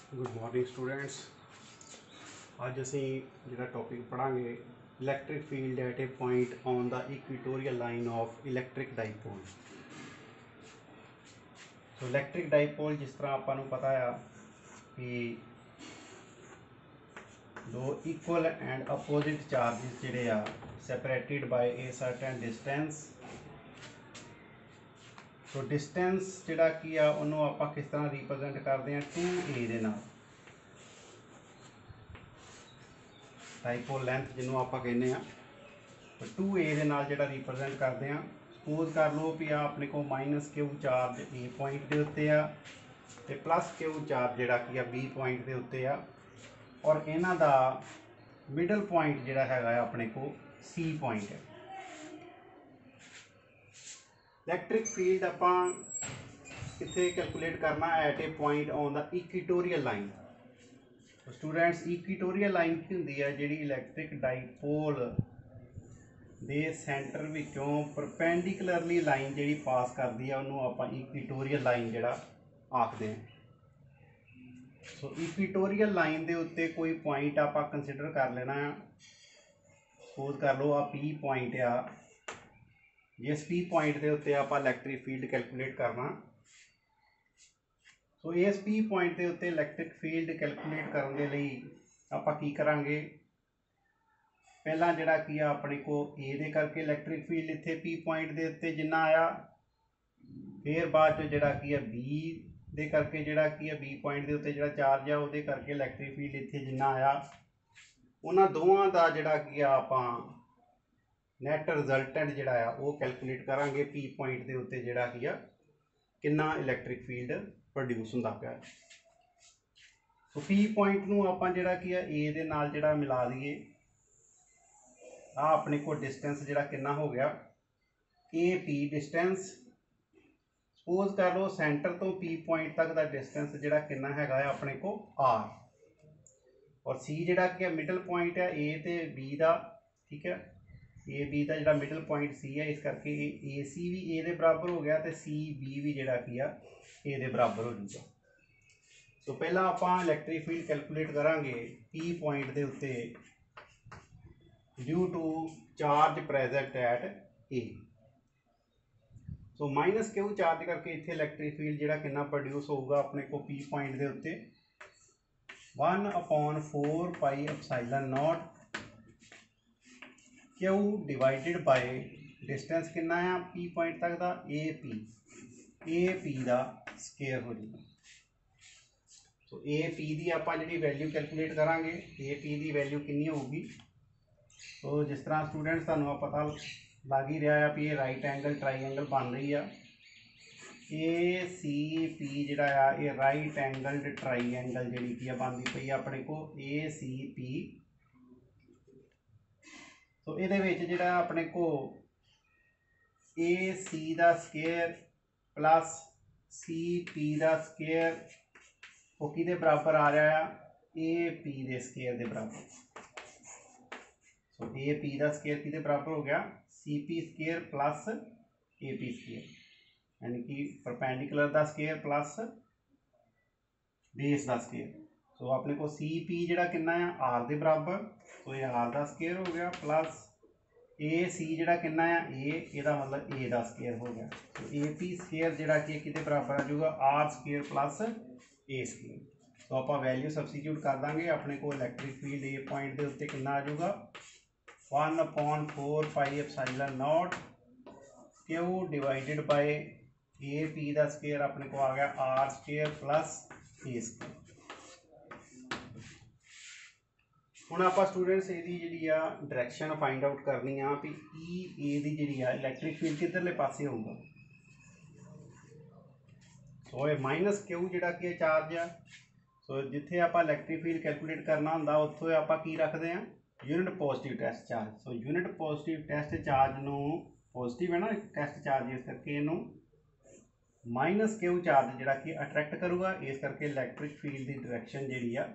Good morning students. ਅੱਜ ਅਸੀਂ ਜਿਹੜਾ ਟੌਪਿਕ ਪੜਾਂਗੇ electric field at a point on the equatorial line of electric dipole. So electric dipole ਜਿਸ ਤਰ੍ਹਾਂ ਆਪਾਂ ਨੂੰ ਪਤਾ ਆ ਕਿ ਦੋ ਇਕੁਅਲ ਐਂਡ ਅਪੋਜ਼ਿਟ ਚਾਰजेस ਜਿਹੜੇ ਆ ਸੈਪਰੇਟਿਡ ਬਾਈ ਏ ਸਰਟਨ ਡਿਸਟੈਂਸ। ਸੋ ਡਿਸਟੈਂਸ ਜਿਹੜਾ ਕੀ ਆ ਉਹਨੂੰ ਆਪਾਂ ਕਿਸ ਤਰ੍ਹਾਂ ਰਿਪਰੈਜ਼ੈਂਟ ਕਰਦੇ ਆ 2a ਦੇ ਨਾਲ। डाइपोल लेंथ जिन्हों आप कहने 2a के नाल जिहड़ा रिप्रजेंट करते हैं। सपोज कर लो भी अपने को माइनस क्यू चार्ज ए पॉइंट के उत्ते आ प्लस क्यू चार्ज जिहड़ा कि बी पॉइंट के उत्ते आ और इन्हां दा मिडल पॉइंट जिहड़ा हैगा अपने को सी पॉइंट है। इलैक्ट्रिक फील्ड आपां कित्थे कैलकुलेट करना at a point on the equatorial line. Students equatorial line की होंदी है जिहड़ी इलैक्ट्रिक डाइपोल दे सेंटर विचों परपेंडिकुलरली लाइन जिहड़ी पास करती है उन्होंने आपां इक्वेटोरियल लाइन जिहड़ा आखदे हैं। सो इक्वेटोरियल लाइन दे उत्ते कोई पॉइंट आपां कंसिडर कर लेना। सपोज कर लो आ पी पॉइंट आ, जिस पी पॉइंट के उत्ते आपां इलैक्ट्रिक फील्ड कैलकुलेट करना। सो इस पी पॉइंट के उत्ते इलैक्ट्रिक फील्ड कैलकुलेट करने के लिए आपां की करांगे, पहला जिहड़ा की अपने को ए दे करके इलैक्ट्रिक फील्ड इत्थे पी पॉइंट के उत्ते जिन्ना आया, फिर बाद जिहड़ा की है बी दे करके जिहड़ा की है बी पॉइंट के उत्ते जिहड़ा चार्ज है उहदे करके इलैक्ट्रिक फील्ड इत्थे जिन्ना आया, उन्हां दोवां दा जिहड़ा की आपां नैट रिजल्टेंट जिहड़ा आ वो कैलकुलेट करांगे पी पॉइंट के उत्ते जिहड़ा की किन्ना इलैक्ट्रिक फील्ड प्रोड्यूस होंदा पिया। तो पी पॉइंट नूं आपां जिहड़ा की ए दे नाल जिहड़ा मिला दईए, आ अपने को डिस्टेंस जिहड़ा किन्ना हो गया ए पी डिस्टेंस। सपोज कर लो सेंटर तो पी पॉइंट तक का डिस्टेंस जिहड़ा किन्ना हैगा अपने को आर, और सी जिहड़ा कि मिडल पॉइंट है ए ते बी दा, ठीक है, ए बी का जिहड़ा मिडल पॉइंट सी है, इस करके ए सी भी ए दे बराबर हो गया तो सी बी भी जिहड़ा की ए दे बराबर हो जाएगा। तो पहला आपां इलैक्ट्रिक फील्ड कैलकुलेट करांगे पी पॉइंट के उत्ते due to charge present at A. So minus Q charge करके इत्थे इलैक्ट्रिक फील्ड जिहड़ा किन्ना प्रोड्यूस होगा अपने को पी पॉइंट के उत्ते 1/4 pi epsilon naught Q divided by distance किन्ना है पी पॉइंट तक का ए पी का स्केयर हो जाएगा। सो ए पी की आप जी वैल्यू कैलकुलेट करा, ए पी की वैल्यू कितनी होगी। तो जिस तरह स्टूडेंट्स तुहानूं पता लग ही रहा है भी ये राइट एंगल ट्राईएंगल बन रही है। ए सी पी जिहड़ा आ ये राइट एंगल्ड ट्राईएंगल जिहड़ी की बनती पई अपने को ए सी पी। तो ये जिहड़ा अपने को ए सी का स्केयर प्लस सी पी का स्केयर वो किहदे बराबर आ रहा है ए पी के स्केयर के बराबर। सो ए पी का स्केयर किहदे बराबर हो गया C P square plus A P square, यानी कि परपेंडिकुलर का स्केयर प्लस बेस का स्केयर। सो अपने को सी पी जिहड़ा कितना है आर के बराबर, तो ये आर का स्केयर हो गया प्लस ए सी जिहड़ा कितना है ए मतलब ए का स्केयर हो गया। तो ए पी स्केयर जिहड़ा कि किहदे बराबर आ जाऊगा आर स्केयर प्लस ए स्केयर। तो आप वैल्यू सबस्टिट्यूट कर देंगे, अपने को इलैक्ट्रिक फील्ड ए पॉइंट के उत्ते कितना आ जाऊगा 1/4 pi epsilon naught Q divided by A P का स्केयर अपने को आ गया आर स्केयर प्लस ए स्केयर। हुण आपां स्टूडेंट्स इहदी जिहड़ी आ डायरैक्शन फाइंड आउट करनी आ भी ई ए दी जिहड़ी आ इलैक्ट्रिक फील्ड किधरले पासे होऊगा। सो ये माइनस क्यू जिहड़ा कि चार्ज आ, सो जिथे आपां इलैक्ट्रिक फील्ड कैलकुलेट करना हुंदा उत्थे आपां की रखदे आ unit positive test charge. So unit positive test charge नूं पॉजिटिव है ना टेस्ट चार्ज, इस करके इनू माइनस क्यू चार्ज जिहड़ा कि अट्रैक्ट करूगा, इस करके इलैक्ट्रिक फील्ड की डायरैक्शन जिहड़ी आ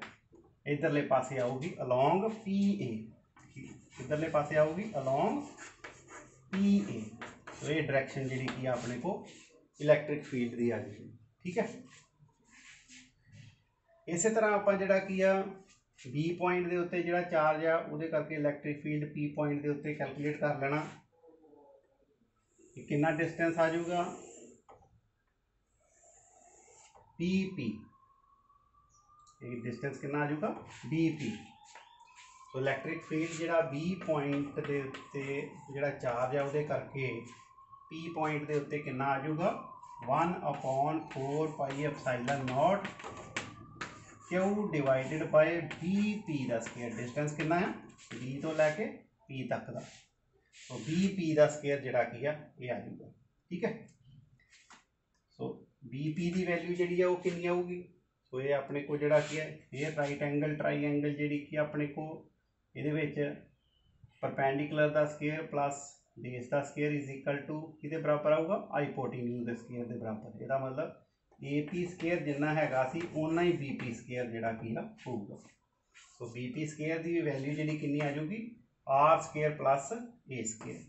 इधरले पासे आऊगी अलॉन्ग पी ए, इधरले पासे आऊगी अलॉन्ग पी ए। तो ये डायरैक्शन जिहड़ी की अपने को इलैक्ट्रिक फील्ड की आ जाएगी, ठीक है। इस तरह आप जिहड़ा की आ बी पॉइंट के उत्ते जिहड़ा चार्ज आ उहदे करके इलैक्ट्रिक फील्ड पी पॉइंट के उत्ते कैलकुलेट कर लेना कि कितना डिस्टेंस आ जाऊगा पी पी, डिस्टेंस कितना आ जाऊगा बी पी। तो इलैक्ट्रिक फील्ड जिहड़ा बी पॉइंट के उत्ते जिहड़ा चार्ज है उहदे करके पी पॉइंट के उत्ते कितना आ जाऊगा 1/4 pi epsilon naught Q divided by B P का स्केयर। डिस्टेंस कितना है बी तो लैके पी तक का, तो बी पी का स्केयर जिहड़ा की आ ये आ जाऊगा। ठीक है, सो बी पी की वैल्यू जिहड़ी है वो कितनी आऊगी। सो ये अपने को जिहड़ा की है ये राइट एंगल ट्राईएंगल जिहड़ी की अपने को इहदे विच परपेंडिकुलर का स्केयर प्लस बेस का स्केयर इज इक्वल टू किहदे बराबर आऊगा हाइपोटेन्यूज के स्केयर के बराबर। इसका मतलब ए पी स्केयर जिन्ना हैगा सी उन्ना ही बी पी स्केयर जिहड़ा की होऊगा। सो बी पी स्केयर की वैल्यू जिहड़ी कितनी आ जाऊगी आर स्केयर प्लस ए स्केयर।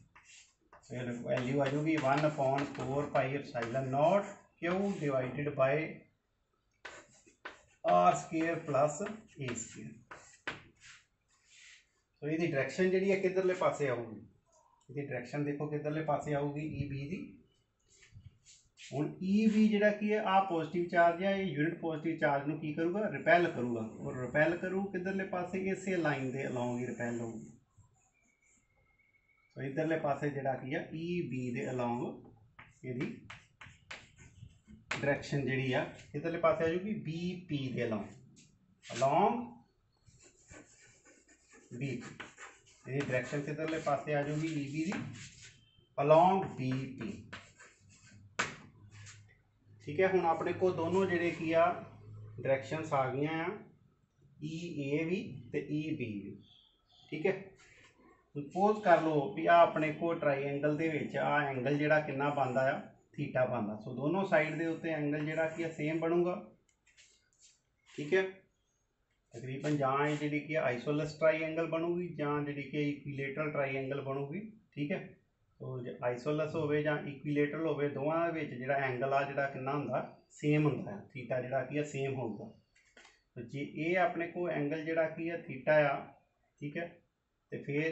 फिर वैल्यू आ जाऊगी 1/4 pi epsilon naught Q divided by are square plus A square. तो ये डायरेक्शन जी है किधरले पासे आऊगी, ये डायरेक्शन देखो किधरले पासे आऊगी ई बी की। हुण ई बी जिहड़ा की है आ पॉजिटिव चार्ज है, ये यूनिट पॉजिटिव चार्ज नूं की करूगा रिपैल करूगा, और रिपैल करू किधरले पासे इसे लाइन के अलॉन्ग ही रिपैल होगी। तो इधरले पासे जिहड़ा की है ई बी के अलॉन्ग इहदी डायरेक्शन जिहड़ी आ किधरले पासे आ जाऊगी बी पी के अलॉन्ग बी पी। ये डायरेक्शन किधरले पासे आ जाऊगी ई बी की अलॉन्ग बी पी। ठीक है, हुण अपने को दोनों जिहड़े की आ डायरेक्शनस आ गई आ ई ए भी ते ई बी भी। ठीक है, सपोज कर लो भी आ अपने को ट्राईएंगल दे विच आ एंगल जिहड़ा कितना बनदा आ थीटा बनदा। सो दोनों साइड के उत्ते एंगल जिहड़ा की सेम बनूगा। ठीक है, तकरीबन जां जिहड़ी की आइसोलस ट्राईएंगल बनूगी जां जिहड़ी कि इक्विलेटरल ट्राईएंगल बनूगी। ठीक है, तो आइसोलस होवे जां इक्विलेटरल होवे दोवां दे विच जिहड़ा एंगल आ जिहड़ा कितना हुंदा सेम हुंदा है, थीटा जिहड़ा की सेम होगा। तो जे ये अपने को एंगल जिहड़ा की थीटा आ, ठीक है, तो फिर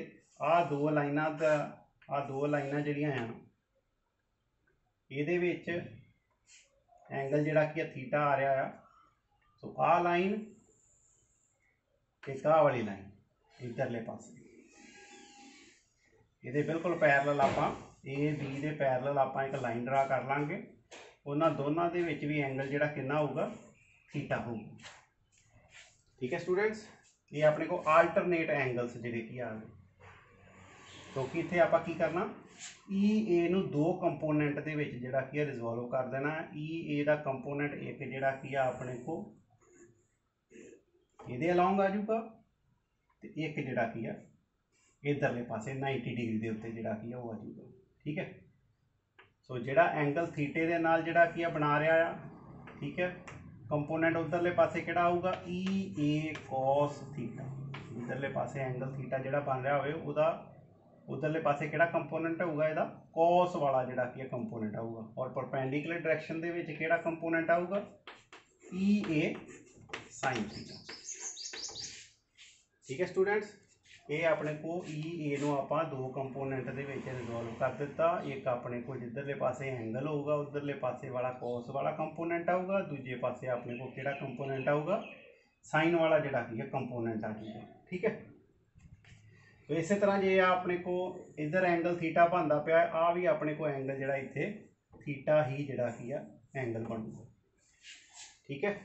आ दो लाइनां जिहड़ियां आ इहदे विच एंगल जिहड़ा की थीटा आ रहा है। तो आ लाइन एक आ वाली लाइन इधरले पासे ये बिल्कुल पैरल आप ए बी दे पैरल आप एक लाइन ड्रा कर लाँगे। उन्होंने दोनों के विच भी एंगल जिहड़ा कितना होगा थीटा होगा। ठीक है स्टूडेंट्स, ये अपने को आल्टरनेट एंगल्स जिहड़े की आ गए। क्योंकि इत्थे आपां की करना ई ए नूं दो कंपोनेंट दे विच जिहड़ा की रिजोल्व कर देना। ई ए दा कंपोनेंट एक जिहड़ा की अपने को इहदे अलॉन्ग आ जाऊगा ते एक जिहड़ा की इधरले पासे 90 डिग्री के उत्ते जिहड़ा की वो आ जाऊगा। ठीक है, सो जिहड़ा एंगल थीटे दे नाल जिहड़ा की बना रहा है, ठीक है, कंपोनेंट उधरले पासे किहड़ा आऊगा ई ए कॉस थीटा। इधरले पासे एंगल थीटा जिहड़ा बन रहा होवे उहदा उधरले पासे किहड़ा कंपोनेंट होगा इहदा कॉस वाला जिहड़ा की कंपोनेंट आऊगा। और परपेंडिकुलर डायरेक्शन दे विच किहड़ा कंपोनेंट आऊगा ई ए साइन थीटा। ठीक है स्टूडेंट्स, ये अपने को ई ए नूं आपां दो कंपोनेंट दे विच रिजोल्व कर दिता। एक अपने को जिधरले पासे एंगल होगा उधरले पासे वाला कॉस वाला कंपोनेंट आऊगा, दूजे पासे अपने को किहड़ा कंपोनेंट आऊगा साइन वाला जिहड़ा की कंपोनेंट आ जाएगा। ठीक है, तो इस तरह जे अपने को इधर एंगल थीटा बनता पिया आ भी अपने को एंगल जिहड़ा इत्थे थीटा ही जिहड़ा की एंगल बनूगा। ठीक है,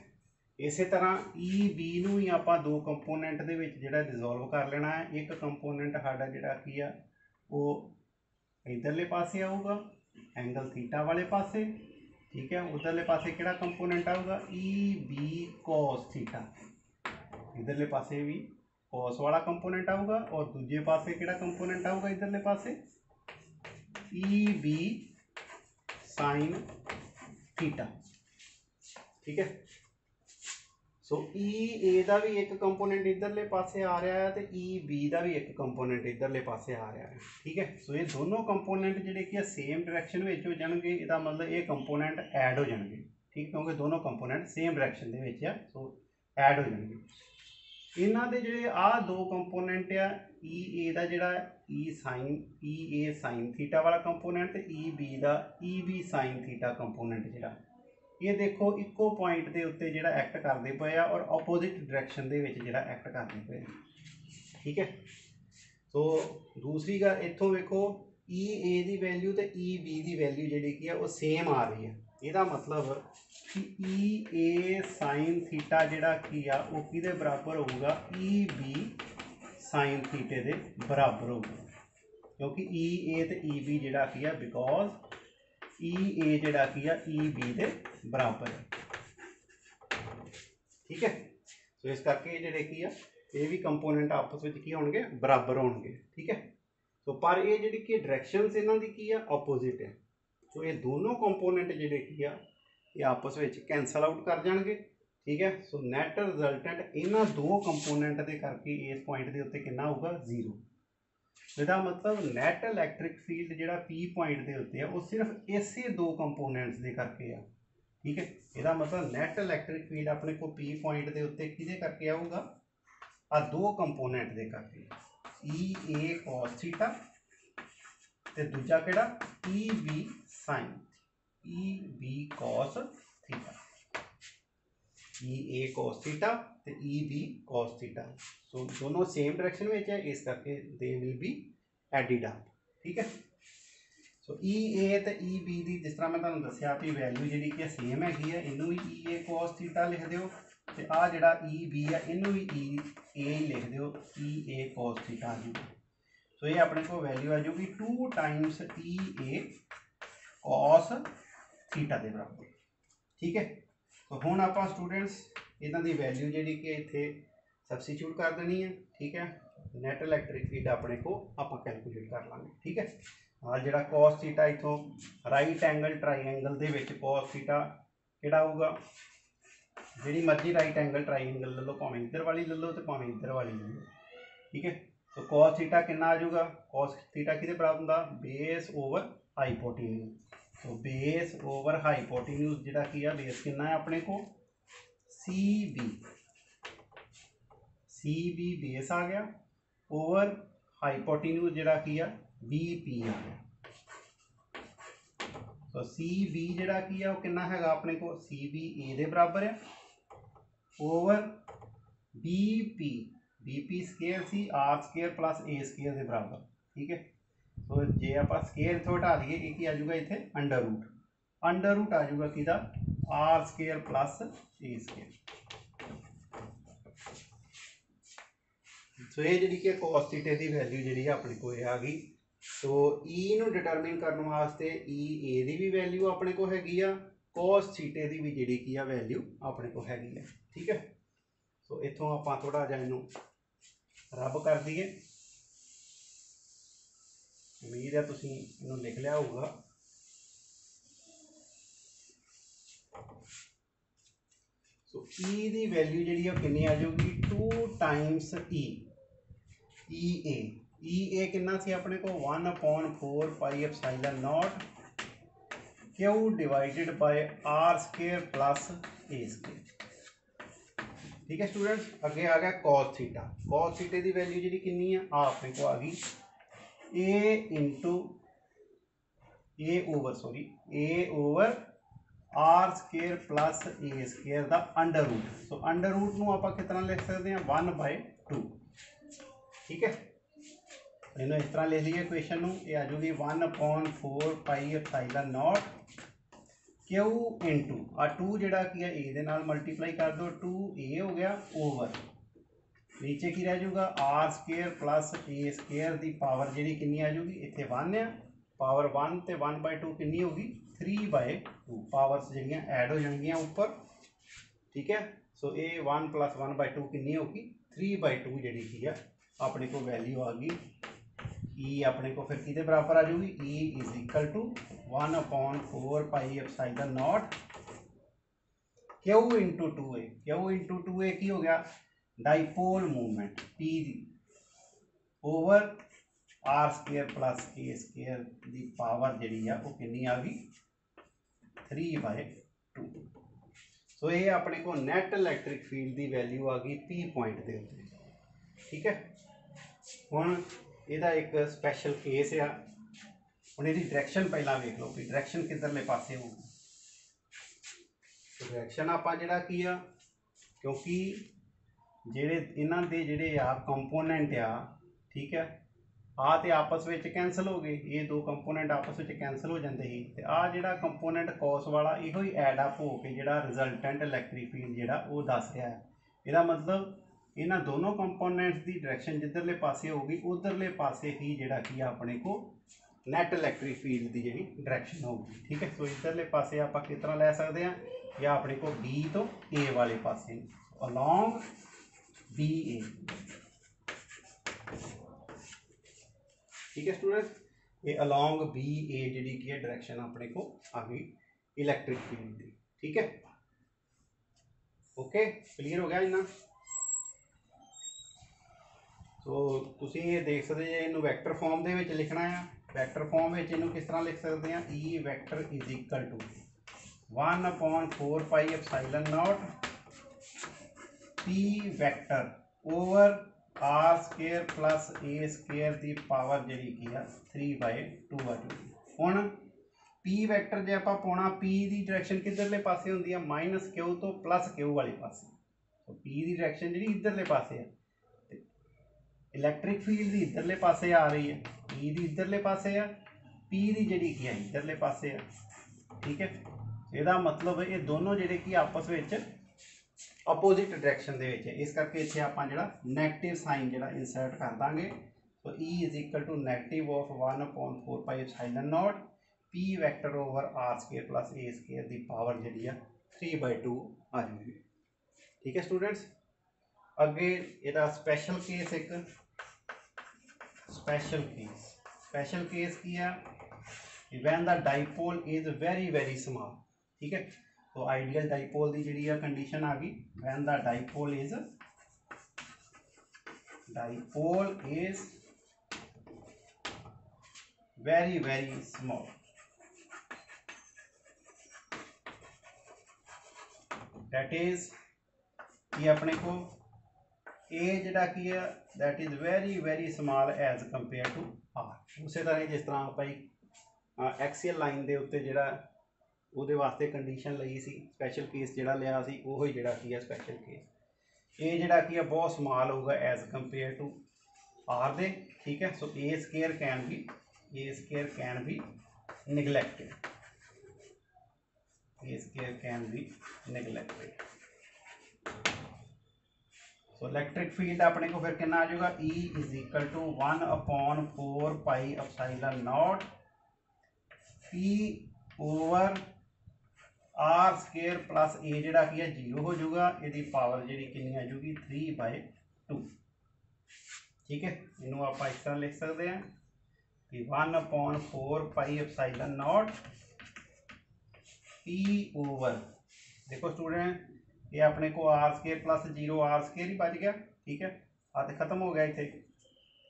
इस तरह ई बी नूं ही आपां दो कंपोनेंट दे विच जिहड़ा रिजोल्व कर लेना है। एक कंपोनेंट साडा जिहड़ा की वो इधरले पासे आऊगा एंगल थीटा वाले पासे। ठीक है, उधरले पासे किहड़ा कंपोनेंट आऊगा ई बी कॉस थीटा। इधरले पासे भी कॉस वाला कंपोनेंट आऊगा और दूजे पासे किहड़ा कंपोनेंट आऊगा इधरले पासे ई बी साइन थीटा। ठीक है, सो ई ए का भी एक कंपोनेंट इधरले पासे आ रहा है तो ई बी का भी एक कंपोनेंट इधरले पासे आ रहा है। ठीक है, सो ये दोनों कंपोनेंट जिहड़े कि सेम डायरेक्शन में हो जाएंगे, इसका मतलब ये कंपोनेंट ऐड हो जाएंगे। ठीक, क्योंकि दोनों कंपोनेंट सेम डायरेक्शन के। सो ਐਡ ਹੋ ਜਾਣਗੇ। ਇਹਨਾਂ ਦੇ ਜਿਹੜੇ ਆਹ ਦੋ ਕੰਪੋਨੈਂਟ ਆ ਈ ਏ ਦਾ ਜਿਹੜਾ ਈ ਏ ਸਾइन थीटा वाला कंपोनेंट ਤੇ ਈ ਬੀ ਦਾ e b sine theta component ਜਿਹੜਾ ਇਹ ਦੇਖੋ ਇੱਕੋ ਪੁਆਇੰਟ ਦੇ ਉੱਤੇ ਜਿਹੜਾ ਐਕਟ ਕਰਦੇ ਪਏ ਆ ਔਰ ਆਪੋਜ਼ਿਟ ਡਾਇਰੈਕਸ਼ਨ ਦੇ ਵਿੱਚ ਜਿਹੜਾ ਐਕਟ ਕਰਦੇ ਪਏ ਆ। ਠੀਕ ਹੈ, ਸੋ ਦੂਸਰੀ ਗੱਲ ਇੱਥੋਂ ਵੇਖੋ ਈ ਏ ਦੀ ਵੈਲਿਊ ਤੇ ਈ ਬੀ ਦੀ ਵੈਲਿਊ ਜਿਹੜੀ ਕੀ ਆ ਉਹ ਸੇਮ ਆ ਰਹੀ ਹੈ। ਇਹਦਾ ਮਤਲਬ कि ई ए साइन थीटा ਜਿਹੜਾ ਕੀ ਆ ਉਹ ਕਿਹਦੇ ਬਰਾਬਰ ਹੋਊਗਾ ई बी साइन थीटे ਦੇ ਬਰਾਬਰ ਹੋਊਗਾ ਕਿਉਂਕਿ ई ए ਤੇ ई बी ਜਿਹੜਾ ਕੀ ਆ ਬਿਕੋਜ਼ ई ए ਜਿਹੜਾ ਕੀ ਆ ई बी ਦੇ ਬਰਾਬਰ ਹੈ। ਠੀਕ ਹੈ, ਸੋ ਇਸ ਕਰਕੇ ਜਿਹੜੇ ਕੀ ਆ ਇਹ ਵੀ ਕੰਪੋਨੈਂਟ ਆਪਸ ਵਿੱਚ ਕੀ ਹੋਣਗੇ ਬਰਾਬਰ ਹੋਣਗੇ। ਠੀਕ ਹੈ, ਸੋ ਪਰ ਇਹ ਜਿਹੜੀ ਕਿ ਡਾਇਰੈਕਸ਼ਨਸ ਇਹਨਾਂ ਦੀ ਕੀ ਆ ਆਪੋਜ਼ਿਟ ਹੈ। ਸੋ ਇਹ ਦੋਨੋਂ ਕੰਪੋਨੈਂਟ ਜਿਹੜੇ ਕੀ ਆ ਇਹ ਆਪਸ ਵਿੱਚ ਕੈਂਸਲ ਆਊਟ ਕਰ ਜਾਣਗੇ। ठीक है, सो नैट रिजल्टेंट इन्हों दो कंपोनेंट के करके इस पॉइंट के उत्ते कितना होगा 0। इसका मतलब नैट इलैक्ट्रिक फील्ड जो पी पॉइंट के उत्ते है वो सिर्फ इसे दो कंपोनेंट्स के करके आ। ठीक है, इसका मतलब नैट इलैक्ट्रिक फील्ड अपने को पी पॉइंट के उत्ते किहदे करके आऊगा आ दो कंपोनेंट के करके ई ए कॉस थीटा ते दूजा किहड़ा e b sine e b cos theta e a cos theta ते e b cos theta. So दोनों सेम डायरेक्शन में है इस करके they will be added up. ठीक है, सो ई ए ते ई बी दी जिस तरह मैं तुहानूं दस्सिया भी वैल्यू जिहड़ी कि सेम हैगी है इनू भी ई ए कॉस थीटा लिख दिओ ते आ जिहड़ा ई बी है इनू भी ई ए लिख दिओ ई ए कॉस थीटा आ जूगी। सो ये अपने को value uh जूगी 2 times E a cos theta के बराबर। ठीक है, तो हुण आपां स्टूडेंट्स इन्हां दी वैल्यू जिहड़ी कि इत्थे सबस्टिट्यूट कर देनी है। ठीक है, नैट इलैक्ट्रिक फील्ड अपने को आपां कैलकुलेट कर लांगे। ठीक है, आ जिहड़ा कॉस थीटा इत्थों राइट एंगल ट्राईएंगल दे विच कॉस थीटा किहड़ा होगा जिहड़ी मर्जी राइट एंगल ट्राईएंगल ले लो भावें इधर वाली ले लो तो भावें इधर वाली ले लो। ठीक है, तो कॉस थीटा कितना आ जाऊगा कॉस थीटा किहदे बराबर हुंदा बेस ओवर हाइपोटेन्यूज। तो बेस ओवर हाइपोटेन्यूज जिहड़ा की है बेस कितना है अपने को सी बी बेस आ गया ओवर हाइपोटेन्यूज जिहड़ा की है बी पी आ गया। तो सी बी जिहड़ा की है वो कितना हैगा अपने को सी बी ए दे बराबर है over b p square c r square plus ए स्केयर के बराबर। ठीक है, तो जे आप स्केयर इतों हटा दीए एक ही आ जाऊगा इतने अंडर रूट आ जाऊगा कि आर स्केयर प्लस ए स्केयर। सो ये जी कॉस थीटे की वैल्यू जी अपने को आ गई। तो ई नू डिटरमिन करने वास्ते ई ए की भी वैल्यू अपने को हैगी आ कॉस थीटे की भी जी की वैल्यू अपने को हैगी है। ठीक है, सो इतों आप थोड़ा जिहा इनू रब कर दीए। उम्मीद है तुसीं इन्हूं लिख लिया होगा। सो ई दी वैल्यू जिहड़ी कितनी आ जाऊगी 2 टाइम्स ई ए कितना सी अपने को 1/4 pi epsilon naught Q divided by are square plus A square. ठीक है स्टूडेंट्स, अगे आ गया कॉस थीटे की वैल्यू जी कितनी है अपने को आ गई a over are square plus A square का under root. So under root नूं आपां कितना लिख सकते हैं 1/2। ठीक है, इन्होंने इस तरह लिख लीजिए इक्वेशन नूं ये आ जाऊगी 1/4 pi epsilon naught Q into आ 2 जिहड़ा की है ए दे नाल मल्टीप्लाई कर दो 2 ए हो गया ओवर नीचे की रह जाऊगा आर स्केयर प्लस ए स्केयर की पावर जी कितनी आ जाऊगी इतने 1 है पावर 1 तो 1/2 कितनी होगी 3/2 पावर्स जड़ियाँ ऐड हो जाएगियाँ ऊपर। ठीक है, सो ये 1 + 1/2 कितनी होगी 3/2 जी की है अपने को वैल्यू आ गई। ई अपने को फिर किहदे बराबर आ जाऊगी E = 1/4 pi epsilon naught Q into 2a की हो गया dipole movement P over are square plus A square की पावर जी है वो कितनी आ गई 3/2। सो ये अपने को नैट इलैक्ट्रिक फील्ड की वैल्यू आ गई P पॉइंट के उत्ते। ठीक है, हुण इहदा एक स्पैशल केस आ। हुण इहदी डायरैक्शन पहला वेख लो कि डायरैक्शन किधरले पासे होगी। तो डायरैक्शन आपां जिहड़ा की आ, क्योंकि जिहड़े इन्हां दे जिहड़े आ कंपोनेंट आ, ठीक है, आ तो आपस में कैंसल हो गए, ये दो कंपोनेंट आपस में कैंसल हो जाते हैं। तो आ जिहड़ा कंपोनेंट कॉस वाला इहो ही एड अप हो के जिहड़ा रिजल्टेंट इलैक्ट्रिक फील्ड जिहड़ा वो दस रहा है। इसदा मतलब इन्हां दोनों कंपोनेंट्स की डायरैक्शन जिधरले पासे होगी उधरले पासे ही जिहड़ा कि अपने को नैट इलैक्ट्रिक फील्ड की जिहड़ी डायरैक्शन होगी। ठीक है, सो इधरले पासे आप किस तरह लै सकते हैं, या अपने को बी तो ए वाले पासे अलॉन्ग बी ए। ठीक है स्टूडेंट्स, ये अलॉन्ग बी ए जी की डायरेक्शन अपने को आ गई इलैक्ट्रिक फील्ड की। ठीक है, ओके, क्लीयर हो गया इन्ना। तो तुसी ये देख सकते जे इनू वैक्टर फॉर्म दे विच लिखना है। वैक्टर फॉर्म में इनू किस तरह लिख सकते हैं, e vector is equal to 1/4 pi epsilon naught P vector over are square plus A square की पावर जी की 3/2 आ जाएगी। हुण पी वैक्टर जो आप पाना, पी की डायरैक्शन किधरले पासे होंदी है, माइनस क्यू तो प्लस क्यू वाले पासे। तो पी की डायरैक्शन जी इधरले पासे है, इलैक्ट्रिक फील्ड की इधरले पासे आ रही है, पी की इधरले पासे है, पी की जी की है इधरले पासे है। ठीक है, इसका मतलब ये दोनों जिहड़े कि आपस में अपोजिट डायरैक्शन दे विच है, इस करके इत्थे आपां जिहड़ा नैगेटिव साइन जिहड़ा इंसर्ट कर दांगे। तो E is equal to negative of 1/4 pi epsilon naught P vector over are square plus A square की पावर जी 3/2 आ जाएगी। ठीक है स्टूडेंट्स, अगे इहदा स्पैशल केस एक स्पैशल केस की है, when the dipole is very small. ठीक है, तो आइडियल डाइपोल की जी कंडीशन आ गई, when the dipole is very small. That is कि अपने को ए जिहड़ा की है that is very small as compare to R. उस तरह जिस तरह आप एक्सीएल लाइन के उत्ते जिहड़ा ਉਹਦੇ वास्ते कंडीशन ਲਈ सी, स्पैशल केस जिहड़ा लिया सी ਉਹੀ ਜਿਹੜਾ ਕੀ है स्पैशल केस। ए जिहड़ा की है बहुत स्मॉल होगा एज कंपेयर टू आर दे। ठीक है, so a square can be neglected, so electric field अपने को फिर कितना आ जाएगा, e is equal to 1/4 pi epsilon naught P over are square plus a जिहड़ा की है 0 हो जाऊगा, यदि पावर जी कितनी आ जाऊगी 3/2। ठीक है, इनू आप इस तरह लिख सकते हैं कि 1/4 pi epsilon naught P over, देखो स्टूडेंट ये अपने को r square plus 0 r square ही बच गया। ठीक है, आ तो खत्म हो गया इतने,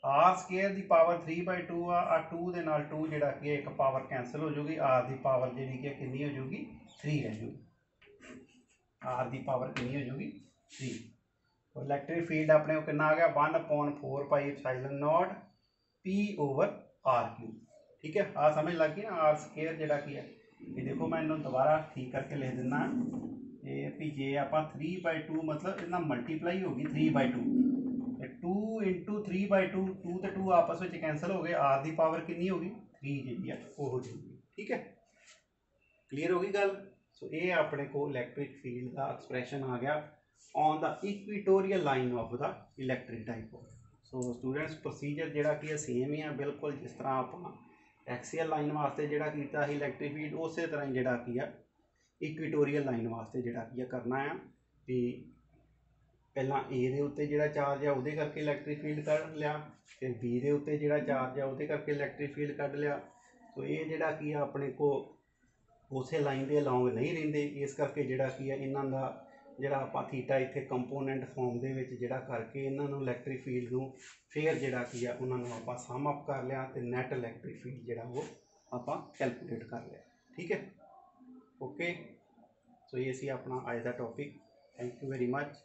आर स्केयर की पावर 3/2 आ 2 के नाल 2 जिहड़ा कि एक पावर कैंसल हो जाएगी, आर की पावर जी कि कितनी हो जाएगी 3 रह जाएगी, आर की पावर कितनी हो जाएगी 3। तो इलैक्ट्रिक फील्ड अपने को कितना आ गया 1/4 pi epsilon naught P over R cube. ठीक है, आ समझ लग गई ना, आर स्केयर जिहड़ा की है ये देखो मैं इन्होंने दोबारा ठीक करके लिख दिना, ये भी जे आप 3/2 मतलब इतना मल्टीप्लाई होगी 3/2, 2 × 3/2, 2 तो 2 आपस में कैंसल हो गए, आर की पावर कितनी होगी 3 जी है वो हो जाएगी। ठीक है, क्लीयर होगी गल। सो ये अपने को इलैक्ट्रिक फील्ड का एक्सप्रैशन आ गया on the equatorial line of the electric dipole. So students procedure जिहड़ा कि है सेम ही है बिल्कुल, जिस तरह आप एक्सीएल लाइन वास्ते जिहड़ा कीता है इलैक्ट्रिक फील्ड उस तरह ही जिहड़ा कि है इक्वेटोरियल लाइन वास्ते जिहड़ा कि है करना है कि पहला ए दे उत्ते जिहड़ा चार्ज है उहदे करके इलैक्ट्रिक फील्ड कढ लिया, फिर बी दे उत्ते जिहड़ा चार्ज है उहदे करके इलैक्ट्रिक फील्ड कढ लिया। तो ये जिहड़ा कि है अपने को उस लाइन के अलॉन्ग नहीं रहिंदे, इस करके जिहड़ा कि है इन्हां दा जिहड़ा आपां थीटा इत्थे कंपोनेंट फॉर्म दे विच जिहड़ा करके इन्हां नूं इलैक्ट्रिक फील्ड नूं फिर जिहड़ा कि है उन्हां नूं आपां सम अप कर लिया ते नैट इलैक्ट्रिक फील्ड जिहड़ा वो आपां कैलकुलेट कर लिया। ठीक है, ओके। सो ਸੋ ਇਹ ਸੀ ਆਪਣਾ ਅੱਜ ਦਾ topic. Thank you very much.